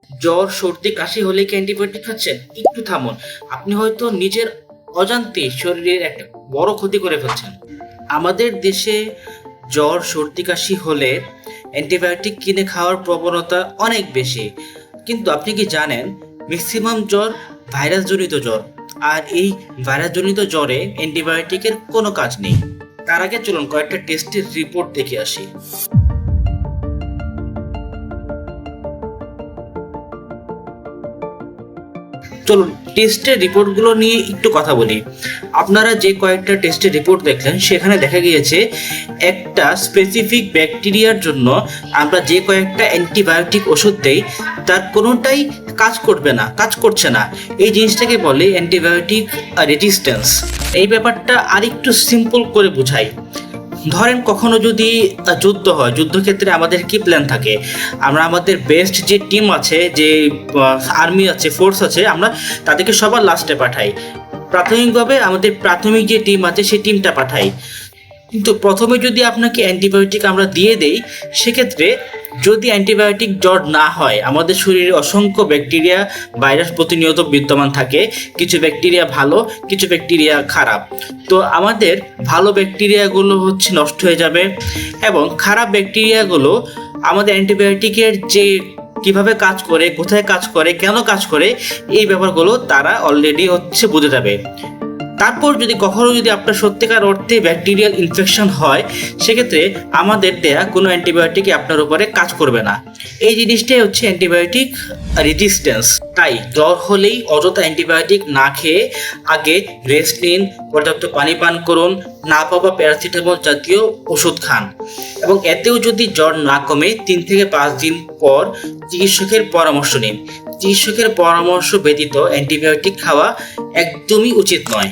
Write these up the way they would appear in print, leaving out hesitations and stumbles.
জ্বর সর্দি কাশি হলে কি অ্যান্টিবায়োটিক খাচ্ছেন? একটু থামুন। আপনি হয়তো নিজের অজান্তে শরীরের একটা বড় ক্ষতি করে ফেলছেন। আমাদের দেশে জ্বর সর্দি কাশি হলে অ্যান্টিবায়োটিক কিনে খাওয়ার প্রবণতা অনেক বেশি, কিন্তু আপনি কি জানেন ম্যাক্সিমাম জ্বর ভাইরাসজনিত জ্বর, আর এই ভাইরাসজনিত জ্বরে অ্যান্টিবায়োটিকের কোনো কাজ নেই। তার আগে চলুন কয়েকটা টেস্টের রিপোর্ট দেখে আসি। চলুন টেস্টের রিপোর্টগুলো নিয়ে একটু কথা বলি। আপনারা যে কয়েকটা টেস্টের রিপোর্ট দেখলেন সেখানে দেখা গিয়েছে একটা স্পেসিফিক ব্যাকটেরিয়ার জন্য আমরা যে কয়েকটা অ্যান্টিবায়োটিক ওষুধ দেই তার কোনোটাই কাজ করছে না। এই জিনিসটাকে বলে অ্যান্টিবায়োটিক রেজিস্ট্যান্স। এই ব্যাপারটা আরেকটু সিম্পল করে বোঝাই। ধরেন কখনো যদি যুদ্ধ হয়, যুদ্ধক্ষেত্রে আমাদের কি প্ল্যান থাকে, আমরা আমাদের বেস্ট যে টিম আছে, যে আর্মি আছে, ফোর্স আছে, আমরা তাদেরকে সবার লাস্টে পাঠাই। প্রাথমিকভাবে আমাদের প্রাথমিক যে টিম আছে সেই টিমটা পাঠাই। কিন্তু প্রথমে যদি আপনাকে অ্যান্টিবায়োটিক আমরা দিয়ে দেই, সেক্ষেত্রে যদি অ্যান্টিবায়োটিক জ্বর না হয়, আমাদের শরীরে অসংখ্য ব্যাকটেরিয়া ভাইরাস প্রতিনিয়ত বিদ্যমান থাকে। কিছু ব্যাকটেরিয়া ভালো, কিছু ব্যাকটেরিয়া খারাপ। তো আমাদের ভালো ব্যাকটেরিয়াগুলো নষ্ট হয়ে যাবে, এবং খারাপ ব্যাকটেরিয়াগুলো আমাদের অ্যান্টিবায়োটিকের যে কিভাবে কাজ করে, কোথায় কাজ করে, কেন কাজ করে, এই ব্যাপারগুলো তারা অলরেডি বুঝে যাবে। তারপর কখনো যদি আপনার সত্যিকার অর্থে ব্যাকটেরিয়াল ইনফেকশন হয়, সেক্ষেত্রে আমাদের দেয়া কোনো অ্যান্টিবায়োটিকই আপনার উপরে কাজ করবে না। এই জিনিসটাই অ্যান্টিবায়োটিক রেজিস্ট্যান্স। তাই জ্বর হলেই অযথা অ্যান্টিবায়োটিক না খেয়ে আগে রেস্ট নিন, পর্যাপ্ত পানি পান করুন, না পাওয়া প্যারাসিটামল জাতীয় ওষুধ খান, এবং এতেও যদি জ্বর না কমে 3 থেকে 5 দিন পর চিকিৎসকের পরামর্শ নিন। চিকিৎসকের পরামর্শ ব্যতীত অ্যান্টিবায়োটিক খাওয়া একদমই উচিত নয়।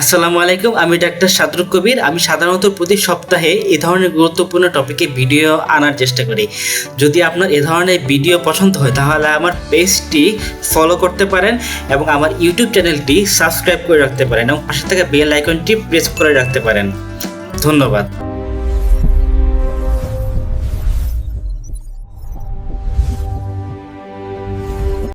আসসালামু আলাইকুম, আমি ডাক্তার সাদরুল কবির। আমি সাধারণত প্রতি সপ্তাহে এ ধরনের গুরুত্বপূর্ণ টপিকে ভিডিও আনার চেষ্টা করি। যদি আপনার এ ধরনের ভিডিও পছন্দ হয় তাহলে আমার পেজটি ফলো করতে পারেন এবং আমার ইউটিউব চ্যানেলটি সাবস্ক্রাইব করে রাখতে পারেন এবং পাশে থাকা বেল আইকনটি প্রেস করে রাখতে পারেন। ধন্যবাদ।